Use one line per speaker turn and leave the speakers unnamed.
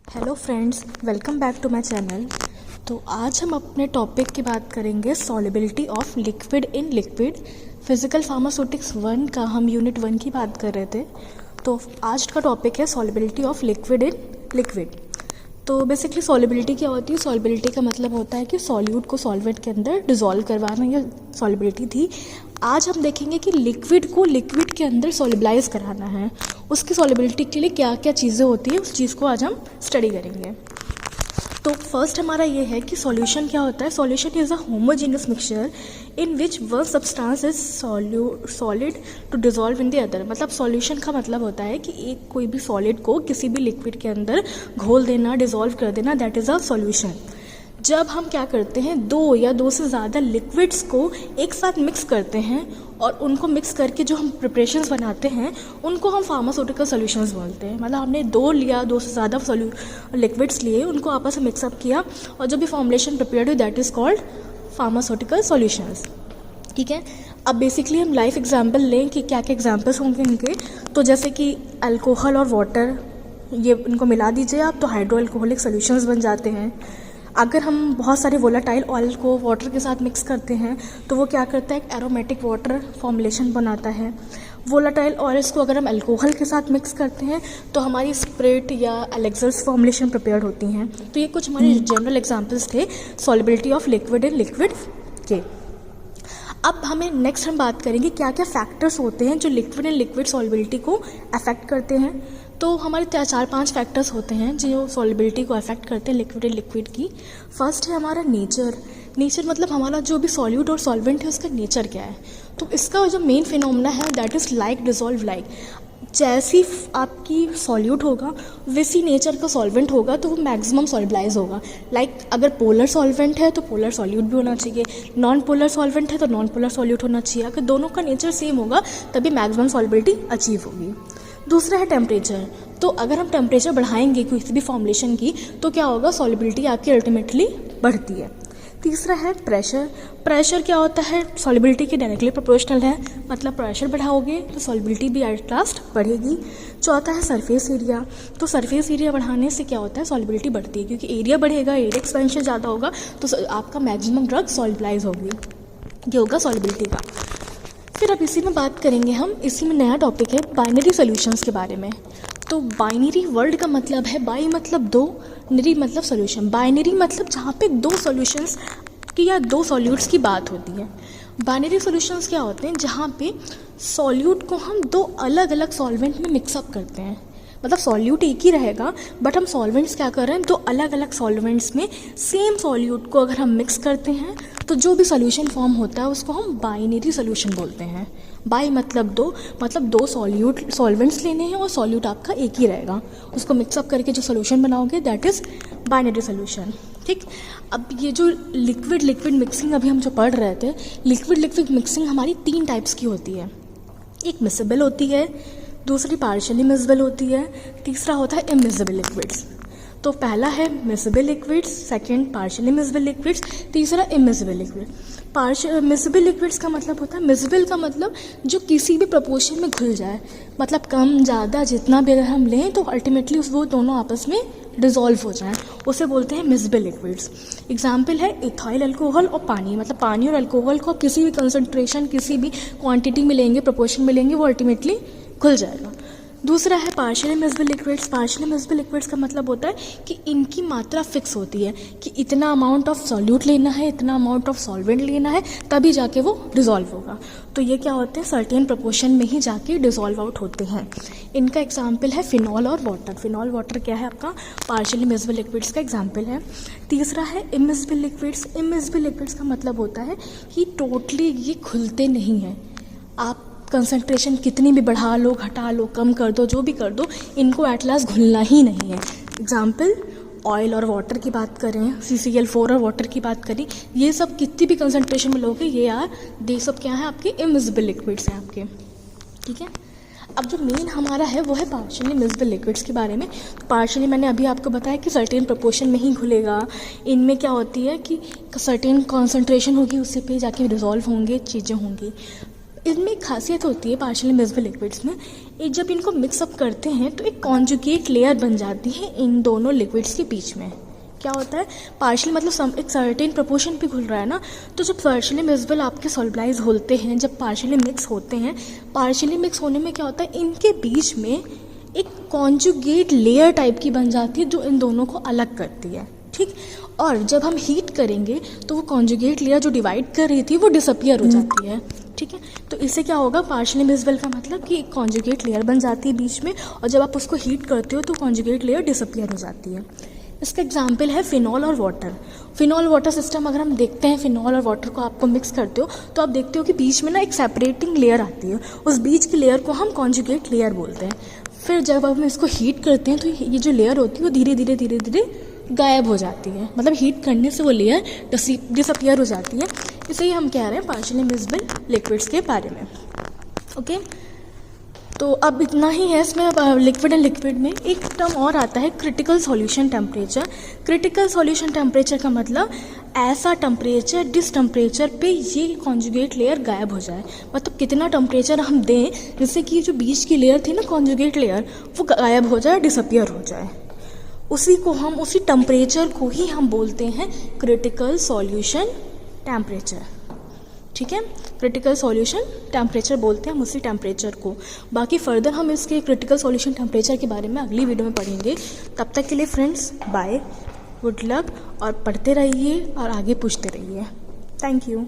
Hello friends, welcome back to my channel. तो आज हम अपने टॉपिक की बात करेंगे solubility of liquid in liquid. Physical pharmaceutics 1 का हम यूनिट 1 की बात कर रहे थे। तो आज का टॉपिक है solubility of liquid in liquid. तो बेसिकली सॉल्युबिलिटी क्या होती है? सॉल्युबिलिटी का मतलब होता है कि सॉल्यूट को सॉल्वेंट के अंदर डिसॉल्व करवाना, ये सॉल्युबिलिटी थी। आज हम देखेंगे कि लिक्विड को लिक्विड के अंदर सॉल्युबलाइज कराना है, उसकी सॉल्युबिलिटी के लिए क्या क्या चीज़ें होती है, उस चीज़ को आज हम स्टडी करेंगे। तो फर्स्ट हमारा ये है कि सॉल्यूशन क्या होता है। Solution is a homogeneous mixture in which one substance is solid to dissolve in the other. मतलब सॉल्यूशन का मतलब होता है कि एक कोई भी सॉलिड को किसी भी लिक्विड के अंदर घोल देना, डिसॉल्व कर देना, दैट इज़ अ सॉल्यूशन। जब हम क्या करते हैं, दो या दो से ज़्यादा लिक्विड्स को एक साथ मिक्स करते हैं और उनको मिक्स करके जो हम प्रिपरेशंस बनाते हैं उनको हम फार्मास्यूटिकल सॉल्यूशंस बोलते हैं। मतलब हमने दो से ज़्यादा लिक्विड्स लिए, उनको आपस में मिक्सअप किया और जो भी फॉर्मुलेशन प्रिपेयर्ड हुई that is called pharmaceutical solutions. ठीक है, अब बेसिकली हम लाइफ एग्जाम्पल लें कि क्या क्या एग्जाम्पल्स होंगे इनके। तो जैसे कि अल्कोहल और वाटर, ये इनको मिला दीजिए आप तो हाइड्रो अल्कोहलिक सोल्यूशंस बन जाते हैं। अगर हम बहुत सारे वोलाटाइल ऑयल को वाटर के साथ मिक्स करते हैं तो वो क्या करता है, एक एरोमेटिक वाटर फॉर्मुलेशन बनाता है। वोलाटाइल ऑयल्स को अगर हम अल्कोहल के साथ मिक्स करते हैं तो हमारी स्प्रिट या एलेक्सर्स फॉर्मुलेशन प्रिपेयर होती हैं। तो ये कुछ हमारे जनरल एग्जांपल्स थे solubility of liquid in liquid के। अब हमें नेक्स्ट हम बात करेंगे क्या क्या फैक्टर्स होते हैं जो लिक्विड एंड लिक्विड सॉल्युबिलिटी को अफेक्ट करते हैं। तो हमारे 4-5 फैक्टर्स होते हैं जो सॉल्युबिलिटी को अफेक्ट करते हैं लिक्विड एंड लिक्विड की। फर्स्ट है हमारा नेचर मतलब हमारा जो भी सॉल्यूट और सॉल्वेंट है उसका नेचर क्या है। तो इसका जो मेन फिनोमेना है that is like dissolve like. जैसी आपकी सॉल्यूट होगा वैसी नेचर का सॉल्वेंट होगा तो वो मैक्सिमम सॉल्युबलाइज होगा। लाइक अगर पोलर सॉल्वेंट है तो पोलर सॉल्यूट भी होना चाहिए, नॉन पोलर सॉल्वेंट है तो नॉन पोलर सॉल्यूट होना चाहिए। अगर दोनों का नेचर सेम होगा तभी मैक्सिमम सॉल्युबिलिटी अचीव होगी। दूसरा है टेम्परेचर। तो अगर हम टेम्परेचर बढ़ाएंगे किसी भी फॉर्मुलेशन की तो क्या होगा, सॉल्युबिलिटी आपकी अल्टीमेटली बढ़ती है। तीसरा है प्रेशर क्या होता है, सॉल्युबिलिटी के डायरेक्टली प्रोपोर्शनल है। मतलब प्रेशर बढ़ाओगे तो सॉल्युबिलिटी भी एट लास्ट बढ़ेगी। चौथा है सरफेस एरिया। तो सरफेस एरिया बढ़ाने से क्या होता है, सॉल्युबिलिटी बढ़ती है, क्योंकि एरिया बढ़ेगा, एरिया एक्सपेंशन ज़्यादा होगा तो आपका मैक्सिमम ड्रग सॉल्युबलाइज होगी। ये होगा सॉल्युबिलिटी का। फिर अब इसी में बात करेंगे हम, इसी में नया टॉपिक है बाइनरी सॉल्यूशंस के बारे में। तो बाइनरी वर्ड का मतलब है, बाई मतलब दो, नरी मतलब सॉल्यूशन। बाइनरी मतलब जहाँ पे दो सॉल्यूशंस की या दो सॉल्यूट्स की बात होती है। बाइनरी सॉल्यूशंस क्या होते हैं, जहाँ पे सॉल्यूट को हम दो अलग अलग सॉल्वेंट में मिक्सअप करते हैं। मतलब सॉल्यूट एक ही रहेगा बट हम सॉल्वेंट्स क्या कर रहे हैं, दो अलग अलग सॉल्वेंट्स में सेम सॉल्यूट को अगर हम मिक्स करते हैं तो जो भी सॉल्यूशन फॉर्म होता है उसको हम बाइनरी सॉल्यूशन बोलते हैं। बाई मतलब दो सॉल्वेंट्स लेने हैं और सॉल्यूट आपका एक ही रहेगा, उसको मिक्सअप करके जो सॉल्यूशन बनाओगे दैट इज़ बाइनरी सॉल्यूशन। ठीक, अब ये जो लिक्विड मिक्सिंग अभी हम जो पढ़ रहे थे, लिक्विड मिक्सिंग हमारी 3 टाइप्स की होती है। एक मिसेबल होती है, दूसरी पार्शियली मिसेबल होती है, तीसरा होता है इमिसेबल लिक्विड्स। तो पहला है miscible liquids, second partially miscible liquids, तीसरा इमिसेबल लिक्विड। मिसेबल लिक्विड्स का मतलब होता है, मिसेबल का मतलब जो किसी भी प्रोपोर्शन में घुल जाए, मतलब कम ज़्यादा जितना भी अगर हम लें तो अल्टीमेटली वो दोनों आपस में डिसॉल्व हो जाएं, उसे बोलते हैं मिसेबल लिक्विड्स। एग्जाम्पल है इथाइल अल्कोहल और पानी। मतलब पानी और अल्कोहल को किसी भी कंसंट्रेशन, किसी भी क्वांटिटी में लेंगे, प्रोपोर्शन में लेंगे, वो अल्टीमेटली खुल जाएगा। दूसरा है partially miscible liquids. Partially miscible liquids का मतलब होता है कि इनकी मात्रा फिक्स होती है कि इतना अमाउंट ऑफ सॉल्यूट लेना है, इतना अमाउंट ऑफ सॉल्वेंट लेना है, तभी जाके वो डिसॉल्व होगा। तो ये क्या होते हैं, सर्टेन प्रोपोर्शन में ही जाके डिसॉल्व आउट होते हैं। इनका एग्जाम्पल है फिनॉल और वाटर। फिनॉल वाटर क्या है आपका, पार्शियली मिसेबल लिक्विड्स का एग्जाम्पल है। तीसरा है इमिसेबल लिक्विड्स। इमिसेबल लिक्विड्स का मतलब होता है कि टोटली ये खुलते नहीं हैं। आप कंसंट्रेशन कितनी भी बढ़ा लो, घटा लो, कम कर दो, जो भी कर दो, इनको एट लास्ट घुलना ही नहीं है। एग्जाम्पल ऑयल और वाटर की बात करें, CCl4 और वाटर की बात करें, ये सब कितनी भी कंसंट्रेशन में लोगे ये सब क्या है, आपके इमिसेबल लिक्विड्स हैं आपके। ठीक है, अब जो मेन हमारा है वो है पार्शियली मिसेबल लिक्विड्स के बारे में। पार्शियली मैंने अभी आपको बताया कि सर्टेन प्रोपोर्शन में ही घुलेगा। इनमें क्या होती है कि सर्टेन कॉन्सेंट्रेशन होगी, उससे पे जाके डिसॉल्व होंगे, चीज़ें होंगी। इनमें एक खासियत होती है पार्शियली मिक्स्ड लिक्विड्स में, एक जब इनको मिक्सअप करते हैं तो एक कॉन्जुगेट लेयर बन जाती है इन दोनों लिक्विड्स के बीच में। क्या होता है, पार्शियल मतलब एक सर्टेन प्रोपोर्शन पे घुल रहा है ना, तो जब पार्शियली मिक्सबल आपके सॉल्युबलाइज होते हैं, जब पार्शियली मिक्स होते हैं, पार्शियली मिक्स होने में क्या होता है, इनके बीच में एक कॉन्जुगेट लेयर टाइप की बन जाती है जो इन दोनों को अलग करती है, ठीक। और जब हम हीट करेंगे तो वो कॉन्जुगेट लेयर जो डिवाइड कर रही थी वो डिसअपियर हो जाती है, ठीक है। तो इससे क्या होगा, पार्शियली मिक्सबल का मतलब कि एक कॉन्जुगेट लेयर बन जाती है बीच में, और जब आप उसको हीट करते हो तो कॉन्जुगेट लेयर डिसअपियर हो जाती है। इसका एग्जाम्पल है फिनॉल और वाटर। फिनॉल वाटर सिस्टम अगर हम देखते हैं, फिनॉल और वाटर को आपको मिक्स करते हो तो आप देखते हो कि बीच में ना एक सेपरेटिंग लेयर आती है, उस बीच की लेयर को हम कॉन्जुगेट लेयर बोलते हैं। फिर जब हम इसको हीट करते हैं तो ये जो लेयर होती है वो धीरे धीरे गायब हो जाती है, मतलब हीट करने से वो लेयर डिसअपियर हो जाती है। इसे ही हम कह रहे हैं पार्शियली मिक्स्ड लिक्विड्स के बारे में, ओके। तो अब इतना ही है इसमें। अब लिक्विड एंड लिक्विड में एक टर्म और आता है, critical solution temperature. Critical solution temperature का मतलब ऐसा टेम्परेचर जिस टेम्परेचर पे ये कॉन्जुगेट लेयर गायब हो जाए, मतलब कितना टेम्परेचर हम दें जिससे कि जो बीच की लेयर थी ना कॉन्जुगेट लेयर, वो गायब हो जाए, डिसअपियर हो जाए। उसी टेम्परेचर को ही हम बोलते हैं क्रिटिकल सॉल्यूशन टेम्परेचर, ठीक है। क्रिटिकल सॉल्यूशन टेम्परेचर बोलते हैं हम उसी टेम्परेचर को। बाकी फर्दर हम इसके क्रिटिकल सॉल्यूशन टेम्परेचर के बारे में अगली वीडियो में पढ़ेंगे। तब तक के लिए फ्रेंड्स बाय, गुड लक, और पढ़ते रहिए और आगे पूछते रहिए। Thank you.